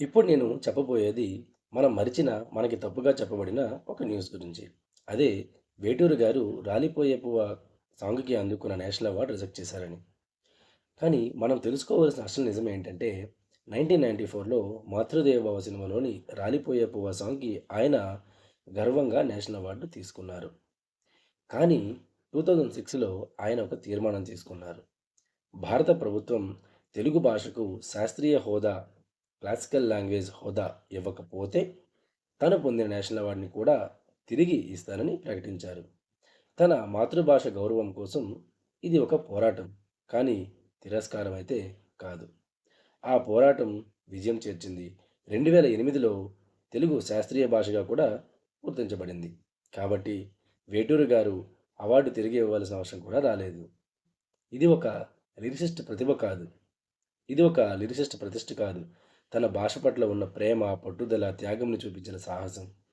ఇప్పుడు నేను చెప్పబోయేది మనం మరిచిన, మనకి తప్పుగా చెప్పబడిన ఒక న్యూస్ గురించి. అదే వేటూరి గారు 'రాలిపోయే పువ్వా' సాంగ్‌కి అందుకున్న నేషనల్ అవార్డ్ రిజెక్ట్ చేశారని. కానీ మనం తెలుసుకోవాల్సిన అసలు నిజం ఏంటంటే 1994లో 'మాతృదేవోభవ' సినిమాలోని 'రాలిపోయే పువ్వా' సాంగ్‌కి ఆయన గర్వంగా నేషనల్ అవార్డు తీసుకున్నారు. కానీ 2006లో ఆయన ఒక తీర్మానం తీసుకున్నారు. భారత ప్రభుత్వం తెలుగు భాషకు శాస్త్రీయ హోదా, క్లాసికల్ లాంగ్వేజ్ హోదా ఇవ్వకపోతే తను పొందిన నేషనల్ అవార్డుని కూడా తిరిగి ఇస్తానని ప్రకటించారు. తన మాతృభాష గౌరవం కోసం ఇది ఒక పోరాటం, కానీ తిరస్కారం అయితే కాదు. ఆ పోరాటం విజయం చేర్చింది. 2008లో తెలుగు శాస్త్రీయ భాషగా కూడా గుర్తించబడింది. కాబట్టి వేటూరి గారు అవార్డు తిరిగి ఇవ్వాల్సిన అవసరం కూడా రాలేదు. ఇది ఒక లిరిసిస్ట్ ప్రతిభ కాదు. ఇది ఒక లిరిసిస్ట్ ప్రతిష్ఠ కాదు. తన భాష పట్ల ఉన్న ప్రేమ, పట్టుదల, త్యాగంని చూపించిన సాహసం.